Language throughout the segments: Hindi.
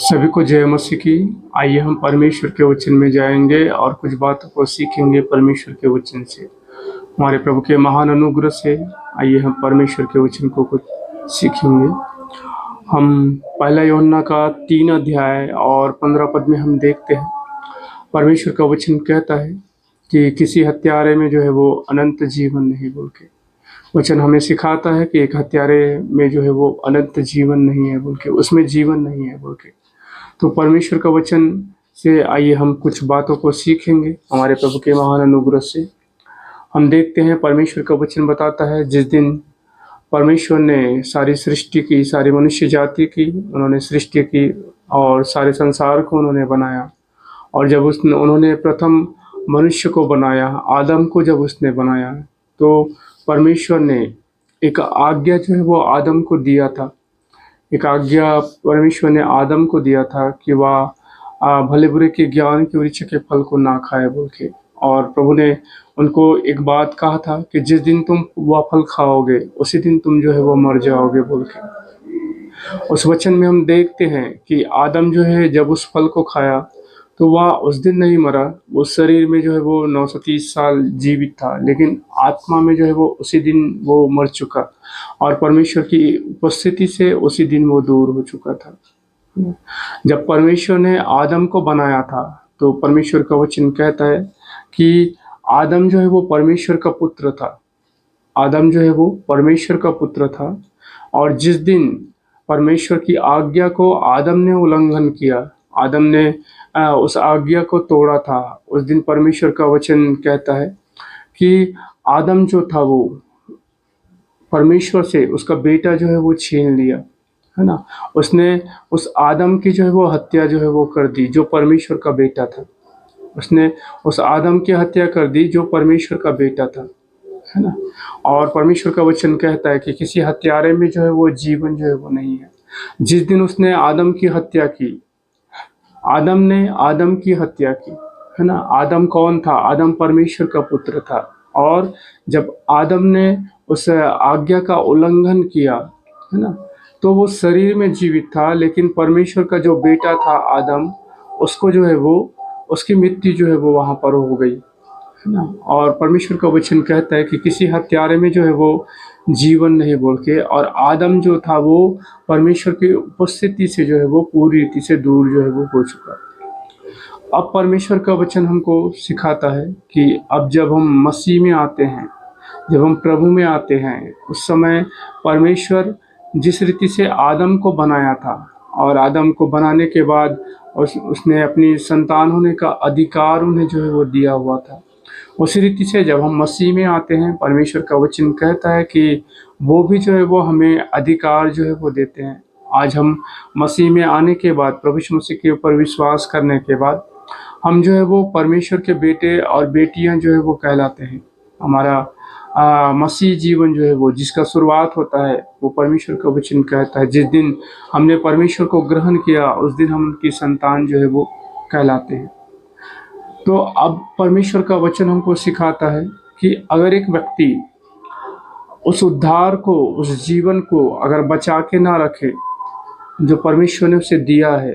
सभी को जय मसीह की। आइए हम परमेश्वर के वचन में जाएंगे और कुछ बातों को सीखेंगे परमेश्वर के वचन से, हमारे प्रभु के महान अनुग्रह से। आइए हम परमेश्वर के वचन को कुछ सीखेंगे। हम पहला यूहन्ना का 3 अध्याय और 15 पद में हम देखते हैं, परमेश्वर का वचन कहता है कि किसी हत्यारे में जो है वो अनंत जीवन नहीं बोल के। वचन हमें सिखाता है कि एक हत्यारे में जो है वो अनंत जीवन नहीं है बोल के, उसमें जीवन नहीं है बोल के। तो परमेश्वर का वचन से आइए हम कुछ बातों को सीखेंगे हमारे प्रभु के महान अनुग्रह से। हम देखते हैं परमेश्वर का वचन बताता है, जिस दिन परमेश्वर ने सारी सृष्टि की, सारी मनुष्य जाति की उन्होंने सृष्टि की और सारे संसार को उन्होंने बनाया। और जब उन्होंने प्रथम मनुष्य को बनाया, आदम को जब उसने बनाया, तो परमेश्वर ने एक आज्ञा जो है वो आदम को दिया था। एक आज्ञा परमेश्वर ने आदम को दिया था कि वह भले बुरे के ज्ञान के वृक्ष के फल को ना खाए बोल के। और प्रभु ने उनको एक बात कहा था कि जिस दिन तुम वह फल खाओगे उसी दिन तुम जो है वो मर जाओगे बोल के। उस वचन में हम देखते हैं कि आदम जो है जब उस फल को खाया तो वह उस दिन नहीं मरा, वो शरीर में जो है वो 930 साल जीवित था, लेकिन आत्मा में जो है वो उसी दिन वो मर चुका और परमेश्वर की उपस्थिति से उसी दिन वो दूर हो चुका था। जब परमेश्वर ने आदम को बनाया था तो परमेश्वर का वचन कहता है कि आदम जो है वो परमेश्वर का पुत्र था। आदम जो है वो परमेश्वर का पुत्र था। और जिस दिन परमेश्वर की आज्ञा को आदम ने उल्लंघन किया, आदम ने उस आज्ञा को तोड़ा था, उस दिन परमेश्वर का वचन कहता है कि आदम जो था वो परमेश्वर से उसका बेटा जो है वो छीन लिया, है ना। उसने उस आदम की जो है वो हत्या जो है वो कर दी जो परमेश्वर का बेटा था। उसने उस आदम की हत्या कर दी जो परमेश्वर का बेटा था, है ना। और परमेश्वर का वचन कहता है कि किसी हत्यारे में जो है वो जीवन जो है वो नहीं है। जिस दिन उसने आदम की हत्या की, आदम ने आदम की हत्या की, है ना। आदम कौन था? आदम परमेश्वर का पुत्र था। और जब आदम ने उस आज्ञा का उल्लंघन किया, है ना, तो वो शरीर में जीवित था, लेकिन परमेश्वर का जो बेटा था आदम, उसको जो है वो उसकी मृत्यु जो है वो वहाँ पर हो गई, है ना। और परमेश्वर का वचन कहता है कि किसी हत्यारे में जो है वो जीवन नहीं बोल के। और आदम जो था वो परमेश्वर की उपस्थिति से जो है वो पूरी रीति से दूर जो है वो हो चुका। अब परमेश्वर का वचन हमको सिखाता है कि अब जब हम मसीह में आते हैं, जब हम प्रभु में आते हैं, उस समय परमेश्वर जिस रीति से आदम को बनाया था और आदम को बनाने के बाद उसने अपनी संतान होने का अधिकार उन्हें जो है वो दिया हुआ था, उसी रीति से जब हम मसीह में आते हैं, परमेश्वर का वचन कहता है कि वो भी जो है वो हमें अधिकार जो है वो देते हैं। आज हम मसीह में आने के बाद, प्रभु यीशु मसीह के ऊपर विश्वास करने के बाद, हम जो है वो परमेश्वर के बेटे और बेटियां जो है वो कहलाते हैं। हमारा मसीह जीवन जो है वो जिसका शुरुआत होता है, वो परमेश्वर का वचन कहता है जिस दिन हमने परमेश्वर को ग्रहण किया उस दिन हम उनकी संतान जो है वो कहलाते हैं। तो अब परमेश्वर का वचन हमको सिखाता है कि अगर एक व्यक्ति उस उद्धार को, उस जीवन को अगर बचा के ना रखे जो परमेश्वर ने उसे दिया है,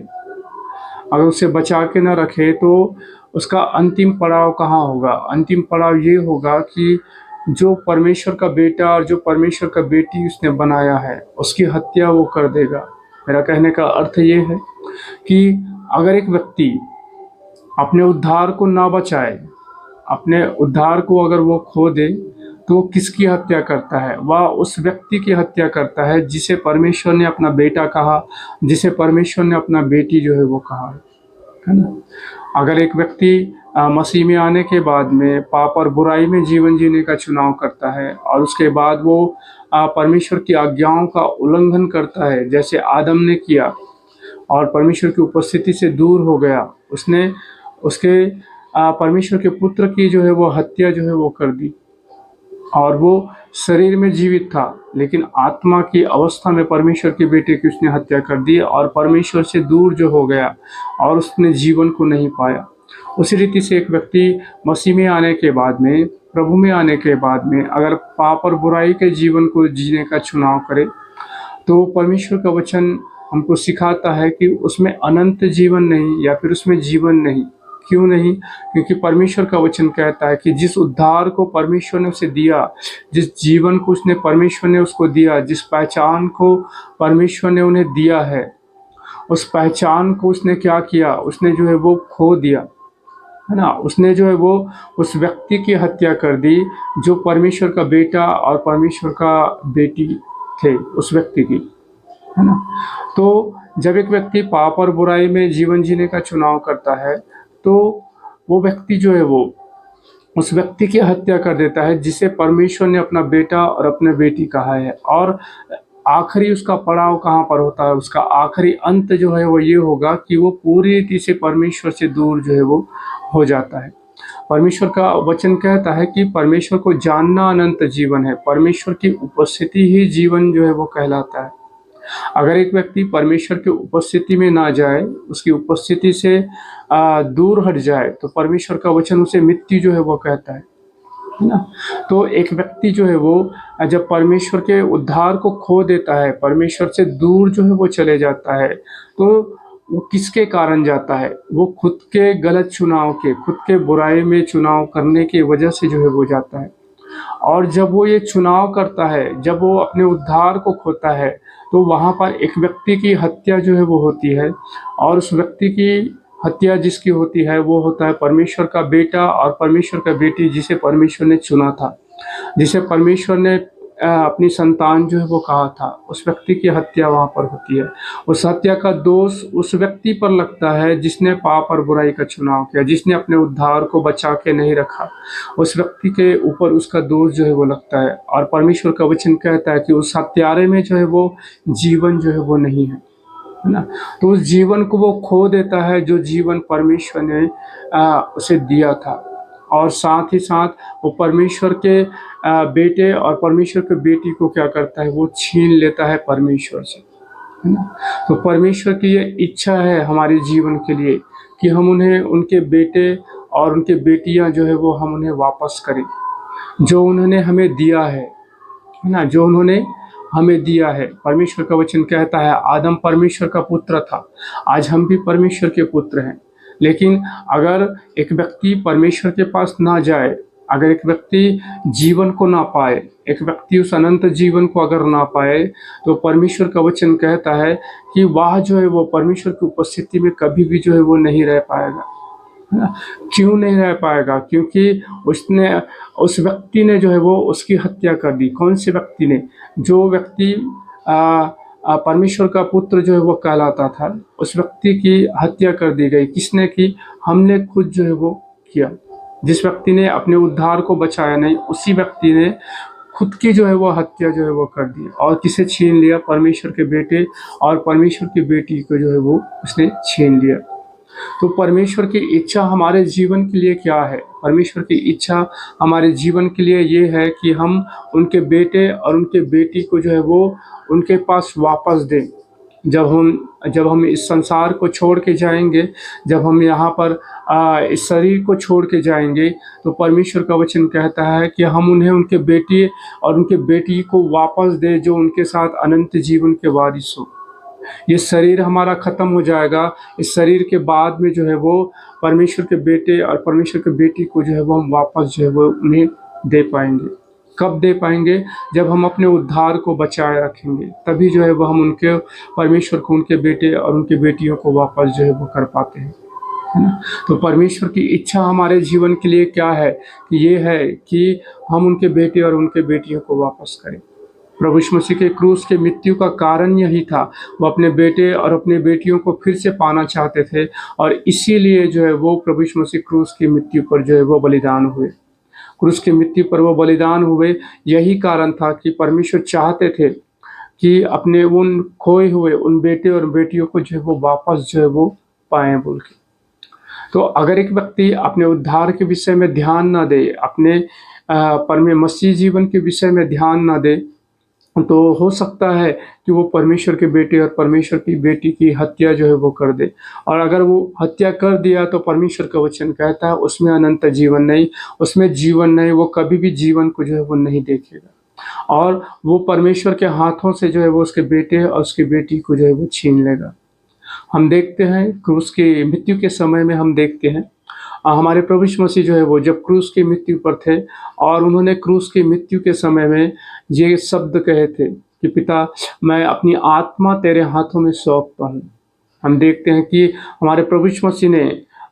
अगर उसे बचा के ना रखे, तो उसका अंतिम पड़ाव कहाँ होगा? अंतिम पड़ाव ये होगा कि जो परमेश्वर का बेटा और जो परमेश्वर का बेटी उसने बनाया है उसकी हत्या वो कर देगा। मेरा कहने का अर्थ ये है कि अगर एक व्यक्ति अपने उद्धार को ना बचाए, अपने उद्धार को अगर वो खो दे, तो वो किसकी हत्या करता है? वह उस व्यक्ति की हत्या करता है जिसे परमेश्वर ने अपना बेटा कहा, जिसे परमेश्वर ने अपना बेटी जो है वो कहा है ना। अगर एक व्यक्ति मसीह में आने के बाद में पाप और बुराई में जीवन जीने का चुनाव करता है और उसके बाद वो परमेश्वर की आज्ञाओं का उल्लंघन करता है जैसे आदम ने किया और परमेश्वर की उपस्थिति से दूर हो गया, उसने उसके परमेश्वर के पुत्र की जो है वो हत्या जो है वो कर दी। और वो शरीर में जीवित था लेकिन आत्मा की अवस्था में परमेश्वर के बेटे की उसने हत्या कर दी और परमेश्वर से दूर जो हो गया और उसने जीवन को नहीं पाया। उसी रीति से एक व्यक्ति मसीह में आने के बाद में, प्रभु में आने के बाद में अगर पाप और बुराई के जीवन को जीने का चुनाव करे, तो परमेश्वर का वचन हमको सिखाता है कि उसमें अनंत जीवन नहीं या फिर उसमें जीवन नहीं। क्यों नहीं? क्योंकि परमेश्वर का वचन कहता है कि जिस उद्धार को परमेश्वर ने उसे दिया, जिस जीवन को उसने परमेश्वर ने उसको दिया, जिस पहचान को परमेश्वर ने उन्हें दिया है, उस पहचान को उसने क्या किया? उसने जो है वो खो दिया, है ना? उसने जो है वो उस व्यक्ति की हत्या कर दी जो परमेश्वर का बेटा और परमेश्वर का बेटी थे, उस व्यक्ति की, है ना? तो जब एक व्यक्ति पाप और बुराई में जीवन जीने का चुनाव करता है, तो वो व्यक्ति जो है वो उस व्यक्ति की हत्या कर देता है जिसे परमेश्वर ने अपना बेटा और अपने बेटी कहा है। और आखिरी उसका पड़ाव कहाँ पर होता है? उसका आखिरी अंत जो है वो ये होगा कि वो पूरी रीति से परमेश्वर से दूर जो है वो हो जाता है। परमेश्वर का वचन कहता है कि परमेश्वर को जानना अनंत जीवन है। परमेश्वर की उपस्थिति ही जीवन जो है वो कहलाता है। अगर एक व्यक्ति परमेश्वर की उपस्थिति में ना जाए, उसकी उपस्थिति से दूर हट जाए, तो परमेश्वर का वचन उसे मृत्यु जो है वो कहता है ना? तो एक व्यक्ति जो है वो जब परमेश्वर के उद्धार को खो देता है, परमेश्वर से दूर जो है वो चले जाता है, तो वो किसके कारण जाता है? वो खुद के गलत चुनाव के, खुद के बुराई में चुनाव करने की वजह से जो है वो जाता है। और जब वो ये चुनाव करता है, जब वो अपने उद्धार को खोता है, तो वहाँ पर एक व्यक्ति की हत्या जो है वो होती है। और उस व्यक्ति की हत्या जिसकी होती है वो होता है परमेश्वर का बेटा और परमेश्वर का बेटी, जिसे परमेश्वर ने चुना था, जिसे परमेश्वर ने अपनी संतान जो है वो कहा था। उस व्यक्ति की हत्या वहाँ पर होती है। उस हत्या का दोष उस व्यक्ति पर लगता है जिसने पाप और बुराई का चुनाव किया, जिसने अपने उद्धार को बचा के नहीं रखा। उस व्यक्ति के ऊपर उसका दोष जो है वो लगता है। और परमेश्वर का वचन कहता है कि उस हत्यारे में जो है वो जीवन जो है वो नहीं है ना? तो उस जीवन को वो खो देता है जो जीवन परमेश्वर ने उसे दिया था। और साथ ही साथ वो परमेश्वर के बेटे और परमेश्वर के बेटी को क्या करता है? वो छीन लेता है परमेश्वर से, है ना? तो परमेश्वर की ये इच्छा है हमारे जीवन के लिए कि हम उन्हें, उनके बेटे और उनके बेटियां जो है वो हम उन्हें वापस करें, जो उन्होंने हमें दिया है ना? जो उन्होंने हमें दिया है। परमेश्वर का वचन कहता है आदम परमेश्वर का पुत्र था, आज हम भी परमेश्वर के पुत्र हैं। लेकिन अगर एक व्यक्ति परमेश्वर के पास ना जाए, अगर एक व्यक्ति जीवन को ना पाए, एक व्यक्ति उस अनंत जीवन को अगर ना पाए, तो परमेश्वर का वचन कहता है कि वह जो है वो परमेश्वर की उपस्थिति में कभी भी जो है वो नहीं रह पाएगा, है ना? क्यों नहीं रह पाएगा? क्योंकि उसने, उस व्यक्ति ने जो है वो उसकी हत्या कर दी। कौन से व्यक्ति ने? जो व्यक्ति परमेश्वर का पुत्र जो है वो कहलाता था, उस व्यक्ति की हत्या कर दी गई। किसने की? हमने खुद जो है वो किया। जिस व्यक्ति ने अपने उद्धार को बचाया नहीं, उसी व्यक्ति ने खुद की जो है वो हत्या जो है वो कर दी। और किसे छीन लिया? परमेश्वर के बेटे और परमेश्वर की बेटी को जो है वो उसने छीन लिया। तो परमेश्वर की इच्छा हमारे जीवन के लिए क्या है? परमेश्वर की इच्छा हमारे जीवन के लिए ये है कि हम उनके बेटे और उनके बेटी को जो है वो उनके पास वापस दें। जब हम इस संसार को छोड़ के जाएंगे, जब हम यहाँ पर इस शरीर को छोड़ के जाएंगे, तो परमेश्वर का वचन कहता है कि हम उन्हें, उनके बेटे और उनके बेटी को वापस दें जो उनके साथ अनंत जीवन के वारिस हो। ये शरीर हमारा खत्म हो जाएगा। इस शरीर के बाद में जो है वो परमेश्वर के बेटे और परमेश्वर के बेटी को जो है वो हम वापस जो है वो उन्हें दे पाएंगे। कब दे पाएंगे? जब हम अपने उद्धार को बचाए रखेंगे, तभी जो है वो हम उनके, परमेश्वर को, उनके बेटे और उनके बेटियों को वापस जो है वो कर पाते हैं, है ना? तो परमेश्वर की इच्छा हमारे जीवन के लिए क्या है? कि ये है कि हम उनके बेटे और उनके बेटियों को वापस करें। प्रभु यीशु मसीह के क्रूस के मृत्यु का कारण यही था। वो अपने बेटे और अपने बेटियों को फिर से पाना चाहते थे, और इसीलिए जो है वो प्रभु यीशु मसीह क्रूस की मृत्यु पर जो है वो बलिदान हुए। क्रूस की मृत्यु पर वो बलिदान हुए, यही कारण था कि परमेश्वर चाहते थे कि अपने उन खोए हुए उन बेटे और बेटियों को जो है वो वापस जो है वो पाएं बोल के। तो अगर एक व्यक्ति अपने उद्धार के विषय में ध्यान ना दे, अपने परमे मसीह जीवन के विषय में ध्यान ना दे, तो हो सकता है कि वो परमेश्वर के बेटे और परमेश्वर की बेटी की हत्या जो है वो कर दे। और अगर वो हत्या कर दिया, तो परमेश्वर का वचन कहता है उसमें अनंत जीवन नहीं, उसमें जीवन नहीं, वो कभी भी जीवन को जो है वो नहीं देखेगा। और वो परमेश्वर के हाथों से जो है वो उसके बेटे और उसकी बेटी को जो है वो छीन लेगा। हम देखते हैं क्रूस की मृत्यु के समय में हम देखते हैं हमारे प्रभु यीशु मसीह जो है वो जब क्रूस की मृत्यु पर थे और उन्होंने क्रूस की मृत्यु के समय में ये शब्द कहे थे कि पिता, मैं अपनी आत्मा तेरे हाथों में सौंपता हूँ। हम देखते हैं कि हमारे प्रभु यीशु मसीह ने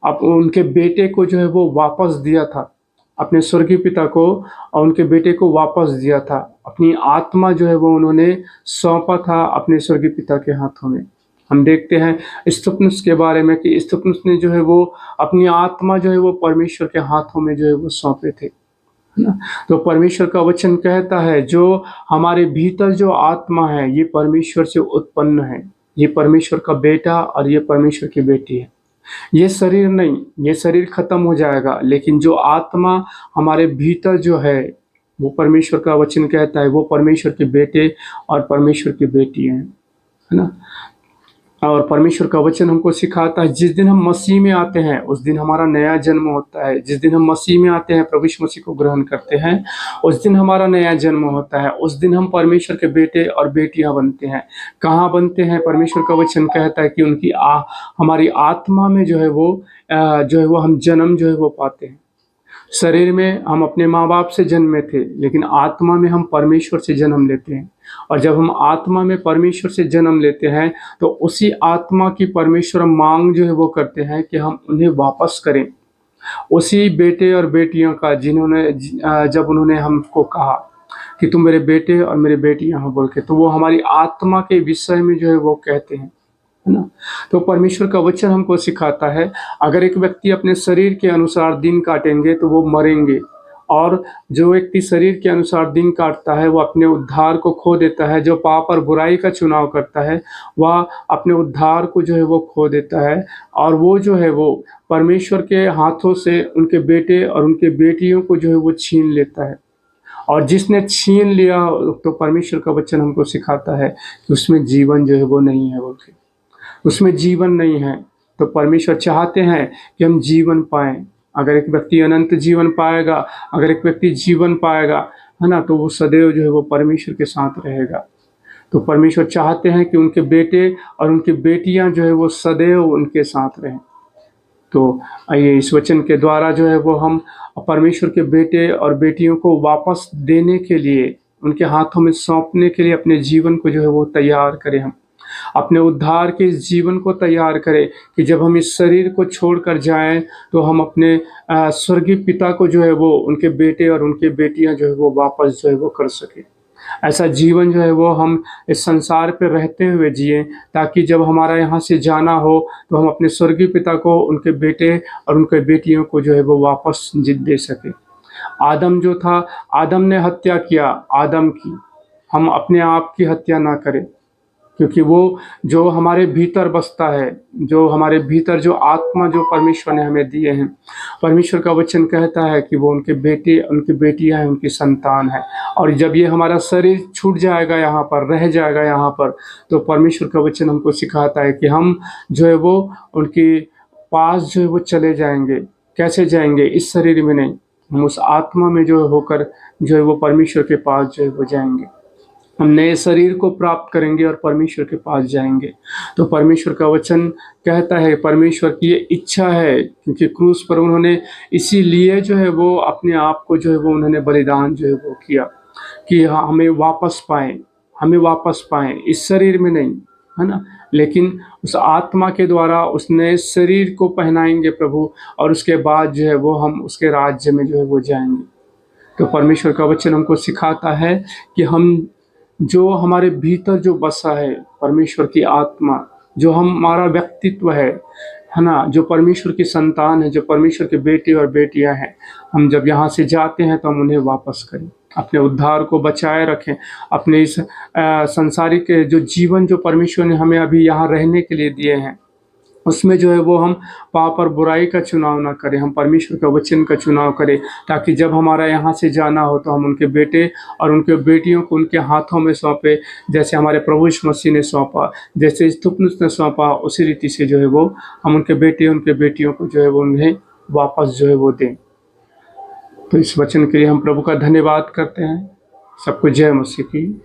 अब उनके बेटे को जो है वो वापस दिया था, अपने स्वर्गीय पिता को और उनके बेटे को वापस दिया था। अपनी आत्मा जो है वो उन्होंने सौंपा था अपने स्वर्गीय पिता के हाथों में। हम देखते हैं स्तिफनुस के बारे में कि स्तिफनुस ने जो है वो अपनी आत्मा जो है वो परमेश्वर के हाथों में जो है वो सौंपे थे, है ना। तो परमेश्वर का वचन कहता है जो हमारे भीतर जो आत्मा है ये परमेश्वर से उत्पन्न है, ये परमेश्वर का बेटा और ये परमेश्वर की बेटी है। ये शरीर नहीं, ये शरीर खत्म हो जाएगा, लेकिन जो आत्मा हमारे भीतर जो है वो परमेश्वर का वचन कहता है वो परमेश्वर के बेटे और परमेश्वर की बेटी है ना। और परमेश्वर का वचन हमको सिखाता है जिस दिन हम मसीह में आते हैं उस दिन हमारा नया जन्म होता है। जिस दिन हम मसीह में आते हैं, प्रभु यीशु मसीह को ग्रहण करते हैं, उस दिन हमारा नया जन्म होता है। उस दिन हम परमेश्वर के बेटे और बेटियां बनते हैं। कहाँ बनते हैं? परमेश्वर का वचन कहता है कि उनकी हमारी आत्मा में जो है वो हम जन्म जो है वो पाते हैं। शरीर में हम अपने माँ बाप से जन्मे थे, लेकिन आत्मा में हम परमेश्वर से जन्म लेते हैं। और जब हम आत्मा में परमेश्वर से जन्म लेते हैं तो उसी आत्मा की परमेश्वर मांग जो है वो करते हैं कि हम उन्हें वापस करें। उसी बेटे और बेटियों का जिन्होंने जब उन्होंने हमको कहा कि तुम मेरे बेटे और मेरे बेटियां हो बोल के, तो वो हमारी आत्मा के विषय में जो है वो कहते हैं, है ना। तो परमेश्वर का वचन हमको सिखाता है अगर एक व्यक्ति अपने शरीर के अनुसार दिन काटेंगे तो वो मरेंगे, और जो व्यक्ति शरीर के अनुसार दिन काटता है वो अपने उद्धार को खो देता है। जो पाप और बुराई का चुनाव करता है वह अपने उद्धार को जो है वो खो देता है, और वो जो है वो परमेश्वर के हाथों से उनके बेटे और उनके बेटियों को जो है वो छीन लेता है। और जिसने छीन लिया तो परमेश्वर का वचन हमको सिखाता है कि उसमें जीवन जो है वो नहीं है बोल के, उसमें जीवन नहीं है। तो परमेश्वर चाहते हैं कि हम जीवन पाएं। अगर एक व्यक्ति अनंत जीवन पाएगा, अगर एक व्यक्ति जीवन पाएगा, है ना, तो वो सदैव जो है वो परमेश्वर के साथ रहेगा। तो परमेश्वर चाहते हैं कि उनके बेटे और उनकी बेटियां जो है वो सदैव उनके साथ रहें। तो आइए इस वचन के द्वारा जो है वो हम परमेश्वर के बेटे और बेटियों को वापस देने के लिए, उनके हाथों में सौंपने के लिए अपने जीवन को जो है वो तैयार करें। हम अपने उद्धार के इस जीवन को तैयार करें कि जब हम इस शरीर को छोड़कर जाएं तो हम अपने स्वर्गीय पिता को जो है वो उनके बेटे और उनके बेटियां जो है वो वापस जो है वो कर सके। ऐसा जीवन जो है वो हम इस संसार पे रहते हुए जिए, ताकि जब हमारा यहाँ से जाना हो तो हम अपने स्वर्गीय पिता को, उनके बेटे और उनके बेटियों को जो है वो वापस जीत दे सके। आदम जो था, आदम ने हत्या किया आदम की, हम अपने आप की हत्या ना करें, क्योंकि वो जो हमारे भीतर बसता है, जो हमारे भीतर जो आत्मा जो परमेश्वर ने हमें दिए हैं, परमेश्वर का वचन कहता है कि वो उनके बेटे, उनकी बेटियां हैं, उनकी संतान है। और जब ये हमारा शरीर छूट जाएगा, यहाँ पर रह जाएगा यहाँ पर, तो परमेश्वर का वचन हमको सिखाता है कि हम जो है वो उनके पास जो है वो चले जाएंगे। कैसे जाएंगे? इस शरीर में नहीं, हम उस आत्मा में जो होकर जो है वो परमेश्वर के पास जो है वो जाएंगे। हम नए शरीर को प्राप्त करेंगे और परमेश्वर के पास जाएंगे। तो परमेश्वर का वचन कहता है, परमेश्वर की ये इच्छा है, क्योंकि क्रूस पर उन्होंने इसीलिए जो है वो अपने आप को जो है वो उन्होंने बलिदान जो है वो किया कि हमें वापस पाएं, हमें वापस पाएं, इस शरीर में नहीं, है ना, लेकिन उस आत्मा के द्वारा उस नए शरीर को पहनाएंगे प्रभु, और उसके बाद जो है वो हम उसके राज्य में जो है वो जाएंगे। तो परमेश्वर का वचन हमको सिखाता है कि हम जो हमारे भीतर जो बसा है, परमेश्वर की आत्मा, जो हमारा व्यक्तित्व है ना, जो परमेश्वर की संतान है, जो परमेश्वर के बेटे और बेटियां हैं, हम जब यहाँ से जाते हैं तो हम उन्हें वापस करें, अपने उद्धार को बचाए रखें। अपने इस संसारिक जो जीवन जो परमेश्वर ने हमें अभी यहाँ रहने के लिए दिए हैं, उसमें जो है वो हम पाप और बुराई का चुनाव ना करें, हम परमेश्वर का वचन का चुनाव करें, ताकि जब हमारा यहाँ से जाना हो तो हम उनके बेटे और उनके बेटियों को उनके हाथों में सौंपे, जैसे हमारे प्रभु यीशु मसीह ने सौंपा, जैसे स्तिफनुस ने सौंपा, उसी रीति से जो है वो हम उनके बेटे, उनके बेटियों को जो है वो उन्हें वापस जो है वो दें। तो इस वचन के लिए हम प्रभु का धन्यवाद करते हैं। सबको जय मसीह की।